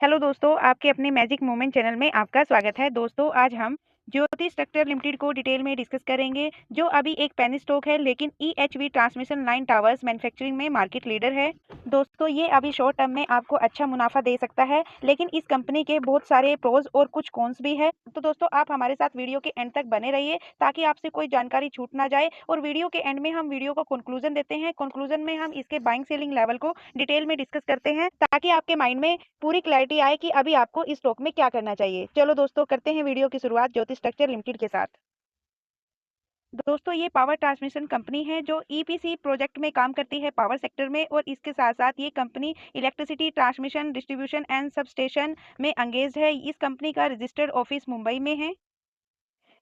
Hello दोस्तों, आपके अपने मैजिक मोमेंट चैनल में आपका स्वागत है। दोस्तों, आज हम ज्योति स्ट्रक्चर लिमिटेड को डिटेल में डिस्कस करेंगे, जो अभी एक पेनी स्टॉक है, लेकिन EHV transmission line towers manufacturing में मार्केट लीडर है। दोस्तों, ये अभी शॉर्ट टर्म में आपको अच्छा मुनाफा दे सकता है, लेकिन इस कंपनी के बहुत सारे प्रोज और कुछ कॉन्स भी है। तो दोस्तों, आप हमारे साथ वीडियो के एंड तक बने रहिए, ताकि आपसे कोई जानकारी छूट ना जाए। और वीडियो के एंड में हम वीडियो को कंक्लूजन देते हैं। कंक्लूजन में हम इसके बाइंग सेलिंग लेवल को डिटेल में डिस्कस करते हैं, ताकि आपके माइंड में पूरी क्लैरिटी आए कि अभी आपको इस स्टॉक में क्या करना चाहिए। चलो दोस्तों, करते हैं वीडियो की शुरुआत ज्योति स्ट्रक्चर लिमिटेड के साथ। दोस्तों, ये पावर ट्रांसमिशन कंपनी है जो ईपीसी प्रोजेक्ट में काम करती है पावर सेक्टर में, और इसके साथ साथ ये company electricity transmission, distribution and sub station में एंगेज है। इस कंपनी का रजिस्टर्ड ऑफिस मुंबई में है।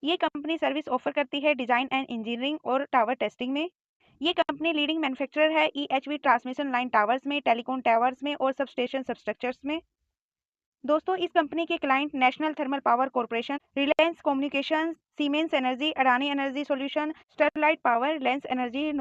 ये कंपनी सर्विस ऑफर करती है डिजाइन एंड इंजीनियरिंग और टावर टेस्टिंग में। ये कंपनी लीडिंग मैन्युफैक्चरर है ईएचवी ट्रांसमिशन लाइन टावर्स में, टेलीकॉम टावर्स में और सब स्टेशन सबस्ट्रक्चर्स में। दोस्तों, इस कंपनी के client national thermal power corporation, Reliance communications, siemens energy, Adani energy solution, Sterlite power, lens energy,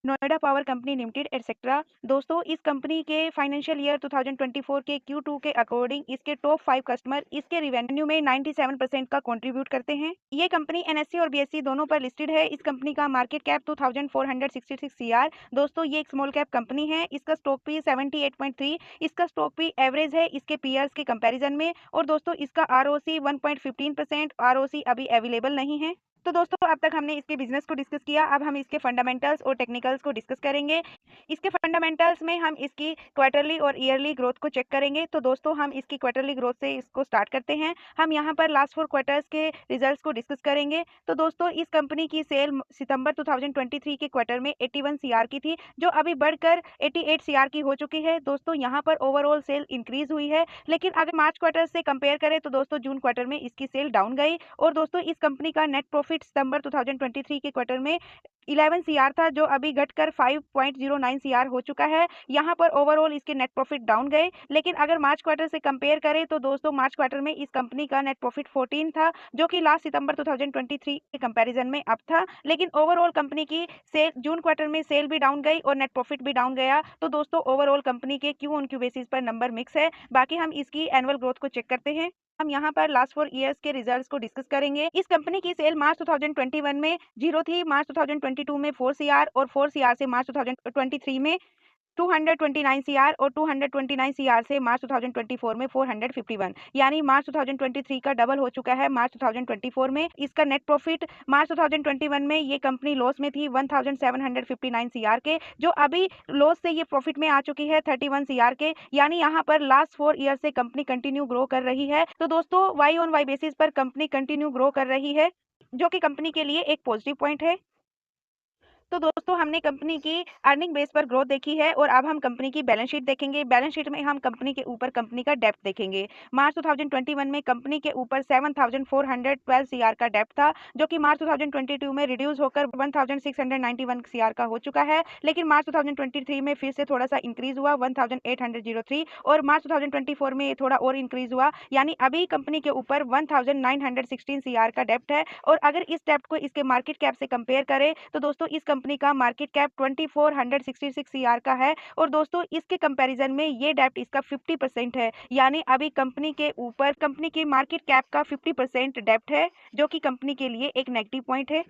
Noida power company limited etcetera. दोस्तों, इस कंपनी के फाइनेंशियल ईयर 2024 के Q2 के अकॉर्डिंग इसके टॉप 5 कस्टमर इसके रिवेन्यू में 97% का कंट्रीब्यूट करते हैं। ये कंपनी एनएससी और बीएससी दोनों पर लिस्टेड है। इस कंपनी का मार्केट कैप 2466 सीआर। दोस्तों, ये एक स्मॉल कैप कंपनी है। इसका स्टॉक पी 78.3, इसका स्टॉक पी एवरेज है इसके पीयर्स के कंपैरिजन में। और दोस्तों, इसका आरओसी 1.15%, आरओसी अभी अवेलेबल नहीं है। तो दोस्तों, अब तक हमने इसके बिजनेस को डिस्कस किया। अब हम इसके फंडामेंटल्स और टेक्निकल्स को डिस्कस करेंगे। इसके फंडामेंटल्स में हम इसकी क्वार्टरली और ईयरली ग्रोथ को चेक करेंगे। तो दोस्तों, हम इसकी क्वार्टरली ग्रोथ से इसको स्टार्ट करते हैं। हम यहाँ पर लास्ट 4 क्वार्टर्स के रिजल्ट्स को डिस्कस करेंगे। तो दोस्तों, इस कंपनी की सेल सितंबर 2023 के क्वार्टर में 81 सीआर की थी, जो अभी बढ़कर 88 सीआर की हो चुकी है। दोस्तों, यहाँ पर ओवरऑल सेल इंक्रीज हुई है, लेकिन अगर मार्च क्वार्टर से कंपेयर करें तो दोस्तों जून क्वार्टर में इसकी सेल डाउन गई। और दोस्तों, इस कंपनी का नेट प्रॉफिट सितंबर 2023 के क्वार्टर में 11 सीआर था, जो अभी घटकर 5.09 सीआर हो चुका है। यहाँ पर ओवरऑल इसके नेट प्रॉफिट डाउन गए, लेकिन अगर मार्च क्वार्टर से कंपेयर करें तो दोस्तों मार्च क्वार्टर में इस कंपनी का नेट प्रॉफिट 14 था, जो कि लास्ट सितंबर 2023 के कंपैरिजन में अप था। लेकिन ओवरऑल कंपनी की सेल जून क्वार्टर में सेल भी डाउन गई और नेट प्रॉफिट भी डाउन गया। तो दोस्तों, ओवरऑल कंपनी के क्यू ऑन क्यू बेसिस पर नंबर मिक्स है। बाकी हम इसकी एनुअल ग्रोथ को चेक करते हैं। हम यहाँ पर लास्ट 4 इयर्स के रिजल्ट्स को डिस्कस करेंगे। इस कंपनी की सेल मार्च 2021 में 0 थी, मार्च 2022 में 4 सीआर और 4 सीआर से मार्च 2023 में 229 सीआर और 229 सीआर से मार्च 2024 में 451, यानी मार्च 2023 का डबल हो चुका है मार्च 2024 में। इसका नेट प्रॉफिट मार्च 2021 में ये कंपनी लॉस में थी 1759 सीआर के, जो अभी लॉस से ये प्रॉफिट में आ चुकी है 31 सीआर के, यानी यहाँ पर लास्ट 4 ईयर से कंपनी कंटिन्यू ग्रो कर रही है। तो दोस्तों, वाई ऑन वाई बेसिस पर कंपनी कंटिन्यू ग्रो कर रही है, जो कि कंपनी के लिए एक पॉजिटिव पॉइंट है। तो दोस्तों, हमने कंपनी की अर्निंग बेस पर ग्रोथ देखी है, और अब हम कंपनी की बैलेंस शीट देखेंगे। बैलेंस शीट में हम कंपनी के ऊपर कंपनी का डेप्थ देखेंगे। मार्च 2021 में कंपनी के ऊपर 7412 सीआर का डेप्थ था, जो कि मार्च 2022 में रिड्यूस होकर 1691 सीआर का हो चुका है। लेकिन मार्च 2023 में फिर से थोड़ा सा इंक्रीज हुआ 1803, और मार्च 2024 में ये थोड़ा और इंक्रीज हुआ, यानी अभी कंपनी के ऊपर 1916 सीआर का डेप्थ है। और अगर इस डेप्थ को इसके मार्केट कैप से कंपेयर करें तो दोस्तों इस कंपनी का मार्केट कैप 2466 सीआर का है। और दोस्तों, इसके कंपैरिजन में ये डेप्ट इसका 50% है, यानी अभी कंपनी के ऊपर कंपनी की मार्केट कैप का 50% डेप्ट है, जो कि कंपनी के लिए एक नेगेटिव पॉइंट है।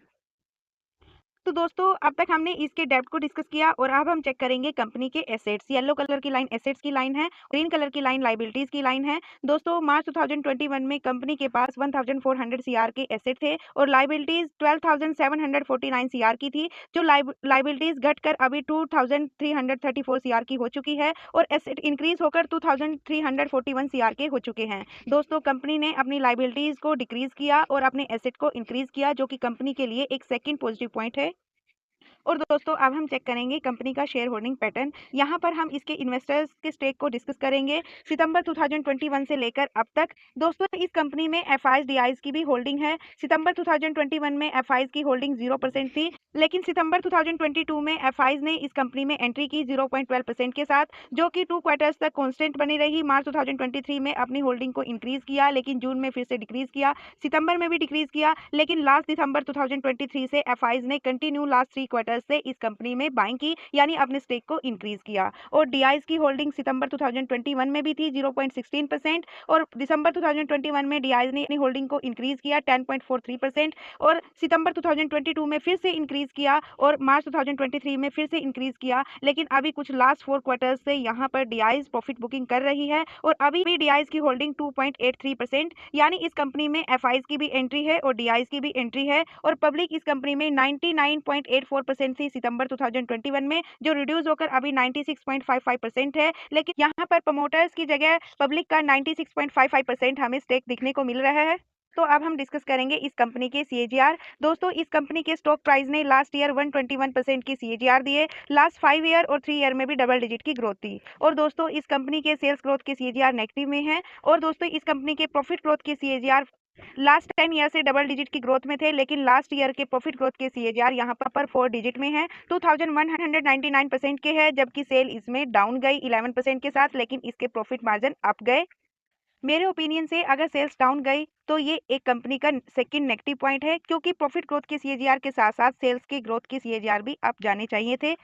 तो दोस्तों, अब तक हमने इसके डेब्ट को डिस्कस किया, और अब हम चेक करेंगे कंपनी के एसेट्स। येलो कलर की लाइन एसेट्स की लाइन है, ग्रीन कलर की लाइन लाइबिलिटीज की लाइन है। दोस्तों, मार्च 2021 में कंपनी के पास 1400 सीआर के एसेट थे, और लाइबिलिटीज 12749 सीआर की थी, जो लाइबिलिटीज घटकर अभी 2334 सीआर की हो चुकी है, और एसेट इंक्रीज होकर 2341 सीआर के हो चुके हैं। दोस्तों, कंपनी ने अपनी लाइबिलिटीज को डिक्रीज किया और अपने एसेट को इंक्रीज किया, जो कि कंपनी के लिए एक सेकंड पॉजिटिव पॉइंट है। और दोस्तों, अब हम चेक करेंगे कंपनी का शेयर होल्डिंग पैटर्न। यहाँ पर हम इसके इन्वेस्टर्स के स्टेक को डिस्कस करेंगे सितंबर 2021 से लेकर अब तक। दोस्तों, इस कंपनी में एफआईज डीआईज की भी होल्डिंग है। सितंबर 2021 में एफआईज की होल्डिंग 0% थी, लेकिन सितंबर 2022 में एफआईज ने इस कंपनी में एंट्री की 0.12% के साथ, जो कि 2 क्वार्टर्स तक कांस्टेंट बनी रही। मार्च 2023 में अपनी होल्डिंग को इंक्रीज किया, लेकिन जून में फिर से डिक्रीज किया, सितंबर में भी डिक्रीज किया, लेकिन लास्ट दिसंबर 2023 से एफआईज ने कंटिन्यू लास्ट 3 क्वार्टर क्वार्टर से इस कंपनी में बाइंग की, यानी अपने स्टेक को इंक्रीज किया। और डीआईज की होल्डिंग सितंबर 2021 में भी थी 0.16% और दिसंबर 2021 में डीआईज ने अपनी होल्डिंग को इंक्रीज किया 10.43% और सितंबर 2022 में फिर से इंक्रीज किया और मार्च 2023 में फिर से इंक्रीज किया। लेकिन अभी कुछ लास्ट 4 क्वार्टर्स से यहाँ पर डीआईज प्रॉफिट बुकिंग कर रही है और अभी भी डीआईज की होल्डिंग 2.83%, यानी इस कंपनी में एफआईज की भी एंट्री है और डीआईज की भी एंट्री है। और पब्लिक इस कंपनी में 99.84% थी सितंबर 2021 में, जो रिड्यूस होकर अभी 96.55% है। लेकिन यहाँ पर प्रमोटर्स की जगह पब्लिक का 96.55% हमें स्टेक दिखने को मिल रहा है। तो अब हम डिस्कस करेंगे इस कंपनी के सीएजीआर। दोस्तों, इस कंपनी के स्टॉक प्राइस ने लास्ट ईयर 121% की सीएजीआर दिए, लास्ट 5 ईयर और 3 ईयर में भी डबल डिजिट की ग्रोथ थी। और दोस्तों, इस कंपनी के सेल्स ग्रोथ की सीएजीआर नेगेटिव में है। और दोस्तों, इस कंपनी के प्रॉफिट ग्रोथ की सीएजीआर लास्ट 10 ईयर से डबल डिजिट की ग्रोथ में थे, लेकिन लास्ट ईयर के प्रॉफिट ग्रोथ के सीएजीआर यहाँ पर 4 डिजिट में है, 2199% के है, जबकि सेल इसमें डाउन गई 11% के साथ, लेकिन इसके प्रॉफिट मार्जिन अप गए। मेरे ओपिनियन से अगर सेल्स डाउन गई तो ये एक कंपनी का सेकंड नेगेटिव पॉइंट है, क्योंकि प्रॉफिट ग्रोथ के सीएजीआर के साथ साथ सेल्स की ग्रोथ के सीएजीआर भी अप जाने चाहिए थे।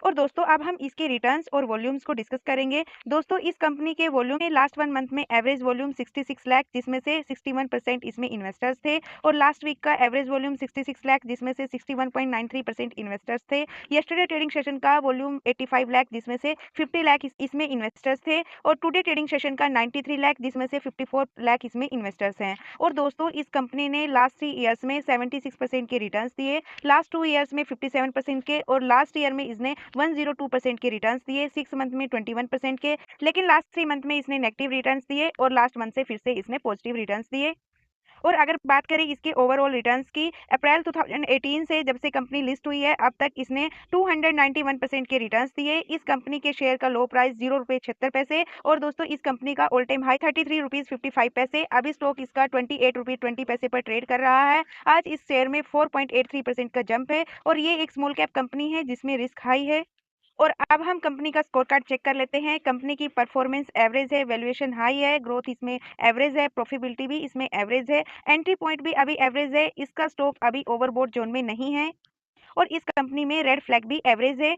और दोस्तों, अब हम इसके रिटर्न्स और वॉल्यूम्स को डिस्कस करेंगे। दोस्तों, इस कंपनी के वॉल्यूम में लास्ट 1 मंथ में एवरेज वॉल्यूम 66 लाख, जिसमें से 61% इसमें इन्वेस्टर्स थे। और लास्ट वीक का एवरेज वॉल्यूम 66 लाख, जिसमें से 61.93% इन्वेस्टर्स थे। येस्टरडे ट्रेडिंग सेशन का वॉल्यूम 85 लाख, जिसमें से 50 लाख इसमें इन्वेस्टर्स थे। और टुडे ट्रेडिंग सेशन का 93 लाख, जिसमें से 54 लाख इसमें इन्वेस्टर्स हैं। और दोस्तों, इस कंपनी ने लास्ट 3 ईयर्स में 76% के रिटर्न्स दिए, लास्ट 2 ईयर्स में 57% के, और लास्ट ईयर में इसने 102% के रिटर्न्स दिए, 6 मंथ में 21% के। लेकिन लास्ट 3 मंथ में इसने नेगेटिव रिटर्न्स दिए और लास्ट मंथ से फिर से इसने पॉजिटिव रिटर्न्स दिए। और अगर बात करें इसके ओवरऑल रिटर्न्स की, अप्रैल 2018 से जब से कंपनी लिस्ट हुई है अब तक इसने 291% के रिटर्न्स दिए। इस कंपनी के शेयर का लो प्राइस 0 रुपये 76 पैसे और दोस्तों, इस कंपनी का ऑल टाइम हाई 33 रुपीज 55 पैसे। अभी स्टॉक इसका 28 रुपये 20 पैसे पर ट्रेड कर रहा है। आज इस शेयर में 4.83% का जंप है और ये एक स्मॉल कैप कंपनी है जिसमें रिस्क हाई है। और अब हम कंपनी का स्कोर कार्ड चेक कर लेते हैं। कंपनी की परफॉर्मेंस एवरेज है, वैल्यूएशन हाई है, ग्रोथ इसमें एवरेज है, प्रॉफिटेबिलिटी भी इसमें एवरेज है, एंट्री पॉइंट भी अभी एवरेज है, इसका स्टॉक अभी ओवरबॉट जोन में नहीं है और इस कंपनी में रेड फ्लैग भी एवरेज है,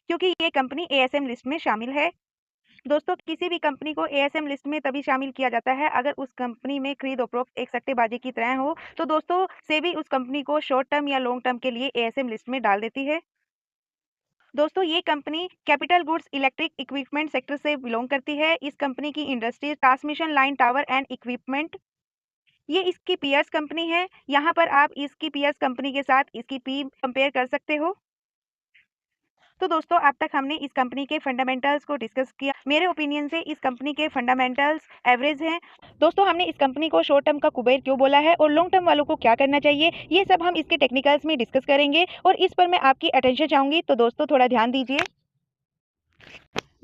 क्योंकि ये कंपनी एएसएम लिस्ट में शामिल है। दोस्तों, किसी भी कंपनी को एएसएम लिस्ट में तभी शामिल किया जाता है अगर उस कंपनी में खरीद उपरोक्त एक सट्टेबाजी की तरह हो। तो दोस्तों, सेबी उस कंपनी को शॉर्ट टर्म या लॉन्ग टर्म के लिए एएसएम लिस्ट में डाल देती है। दोस्तों, ये company capital goods electric equipment sector से बिलोंग करती है। इस कंपनी की industry transmission line, tower and equipment. ये इसकी पीयर्स कंपनी है। यहाँ पर आप इसकी पीयर्स कंपनी के साथ इसकी पी कंपेयर कर सकते हो। तो दोस्तों, अब तक हमने इस कंपनी के फंडामेंटल्स को डिस्कस किया। मेरे ओपिनियन से इस कंपनी के फंडामेंटल्स एवरेज हैं। दोस्तों, हमने इस कंपनी को शॉर्ट टर्म का कुबेर क्यों बोला है और लॉन्ग टर्म वालों को क्या करना चाहिए, ये सब हम इसके टेक्निकल्स में डिस्कस करेंगे और इस पर मैं आपकी अटेंशन चाहूंगी। तो दोस्तों, थोड़ा ध्यान दीजिए।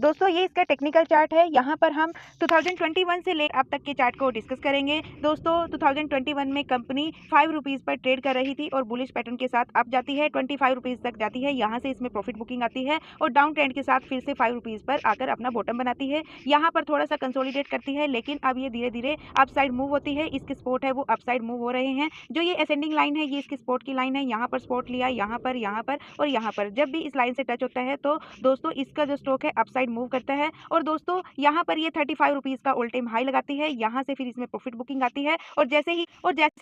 दोस्तों, ये इसका टेक्निकल चार्ट है। यहाँ पर हम 2021 से लेकर अब तक के चार्ट को डिस्कस करेंगे। दोस्तों, 2021 में कंपनी 5 रुपीज़ पर ट्रेड कर रही थी और बुलिश पैटर्न के साथ अप जाती है, 25 रुपीज़ तक जाती है। यहाँ से इसमें प्रॉफिट बुकिंग आती है और डाउन ट्रेंड के साथ फिर से 5 रुपीज़ पर आकर अपना बॉटम बनाती है। यहाँ पर थोड़ा सा कंसोलिडेट करती है, लेकिन अब ये धीरे धीरे अप साइड मूव होती है। इसके स्पोर्ट है वो अप साइड मूव हो रहे हैं। जो ये असेंडिंग लाइन है ये इसकी स्पोर्ट की लाइन है। यहाँ पर स्पोर्ट लिया, यहाँ पर और यहाँ पर। जब भी इस लाइन से टच होता है तो दोस्तों, इसका जो स्टॉक है अप साइड मूव करता है। और दोस्तों, यहाँ पर ये 35 रुपीज़ का ऑल टाइम हाई लगाती है। यहाँ से फिर इसमें प्रॉफिट बुकिंग आती है और जैसे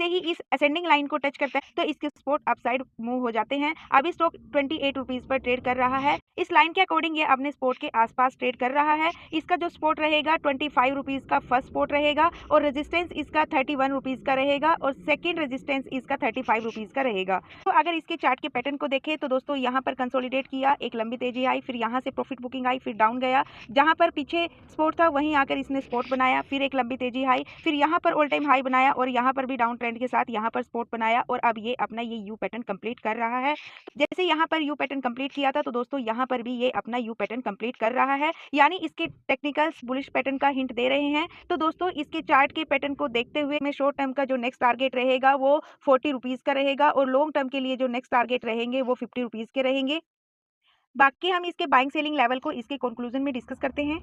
ही इस असेंडिंग लाइन को टच करता है तो इसके स्पॉट अपसाइड मूव हो जाते हैं। अभी स्टॉक 28 रुपीज़ पर ट्रेड कर रहा है। इस लाइन के अकॉर्डिंग ये अपने स्पॉट के आसपास ट्रेड कर रहा है। इसका जो स्पॉट रहेगा 25 रुपीज़ का फर्स्ट स्पॉट रहेगा और रेजिस्टेंस इसका 31 रुपीज़ का रहेगा और सेकेंड रेजिस्टेंस इसका 35 रुपीज़ का रहेगा। तो अगर इसके चार्ट के पैटर्न को देखें तो दोस्तों, यहाँ पर कंसोलिडेट किया, एक लंबी तेजी आई, फिर यहाँ से प्रॉफिट बुकिंग आई, फिर डाउन गया। जहाँ पर पीछे स्पॉट था वहीं आकर इसने स्पॉट बनाया, फिर एक लंबी तेजी हाई, फिर यहाँ पर ऑल टाइम हाई बनाया और यहाँ पर भी डाउन ट्रेंड के साथ यहाँ पर स्पॉट बनाया और अब ये अपना ये यू पैटर्न कंप्लीट कर रहा है। जैसे यहाँ पर यू पैटर्न कंप्लीट किया था तो दोस्तों, यहाँ पर भी ये अपना यू पैटर्न कंप्लीट कर रहा है, यानी इसके टेक्निकल्स बुलिश पैटर्न का हिंट दे रहे हैं। तो दोस्तों, इसके चार्ट के पैटर्न को देखते हुए में शॉर्ट टर्म का जो नेक्स्ट टारगेट रहेगा वो 40 रुपीज़ का रहेगा और लॉन्ग टर्म के लिए जो नेक्स्ट टारगेट रहेंगे वो 50 रुपीज़ के रहेंगे। बाकी हम इसके बाइंग सेलिंग लेवल को इसके कंक्लूजन में डिस्कस करते हैं।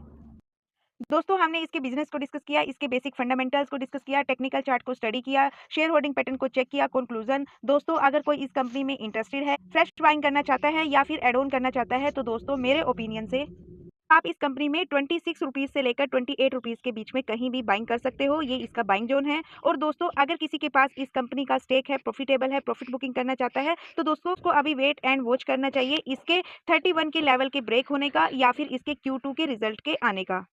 दोस्तों हमने इसके बिजनेस को डिस्कस किया, इसके बेसिक फंडामेंटल्स को डिस्कस किया, टेक्निकल चार्ट को स्टडी किया, शेयर होल्डिंग पैटर्न को चेक किया। कंक्लूजन दोस्तों, अगर कोई इस कंपनी में इंटरेस्टेड है, फ्रेश बाइंग करना चाहता है या फिर एड ऑन करना चाहता है, तो दोस्तों मेरे ओपिनियन से आप इस कंपनी में 26 रुपीज़ से लेकर 28 रुपीज़ के बीच में कहीं भी बाइंग कर सकते हो। ये इसका बाइंग जोन है। और दोस्तों अगर किसी के पास इस कंपनी का स्टेक है, प्रॉफिटेबल है, प्रॉफिट बुकिंग करना चाहता है, तो दोस्तों उसको अभी वेट एंड वॉच करना चाहिए इसके 31 के लेवल के ब्रेक होने का या फिर इसके Q2 के रिजल्ट के आने का।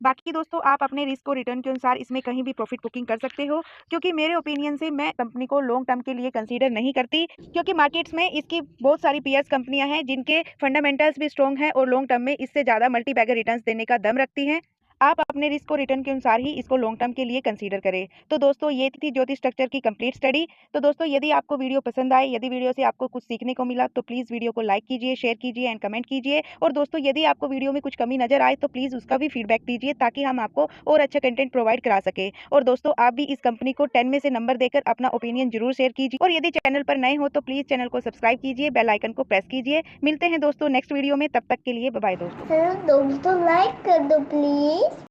बाकी दोस्तों आप अपने रिस्क और रिटर्न के अनुसार इसमें कहीं भी प्रॉफिट बुकिंग कर सकते हो, क्योंकि मेरे ओपिनियन से मैं कंपनी को लॉन्ग टर्म के लिए कंसीडर नहीं करती, क्योंकि मार्केट्स में इसकी बहुत सारी पीएस कंपनियां हैं जिनके फंडामेंटल्स भी स्ट्रॉन्ग हैं और लॉन्ग टर्म में इससे ज़्यादा मल्टी बैगर रिटर्न्स देने का दम रखती हैं। आप अपने रिस्क और रिटर्न के अनुसार ही इसको लॉन्ग टर्म के लिए कंसीडर करें। तो दोस्तों ये थी ज्योति स्ट्रक्चर की कंप्लीट स्टडी। तो दोस्तों यदि आपको वीडियो पसंद आए, यदि वीडियो से आपको कुछ सीखने को मिला, तो प्लीज़ वीडियो को लाइक कीजिए, शेयर कीजिए एंड कमेंट कीजिए। और दोस्तों यदि आपको वीडियो में कुछ कमी नजर आए, तो प्लीज़ उसका भी फीडबैक दीजिए ताकि हम आपको और अच्छा कंटेंट प्रोवाइड करा सके। और दोस्तों आप भी इस कंपनी को 10 में से नंबर देकर अपना ओपिनियन जरूर शेयर कीजिए। और यदि चैनल पर नए हो तो प्लीज़ चैनल को सब्सक्राइब कीजिए, बेल आइकन को प्रेस कीजिए। मिलते हैं दोस्तों नेक्स्ट वीडियो में, तब तक के लिए बाय बाय दोस्तों। हेलो दोस्तों, लाइक कर दो प्लीज।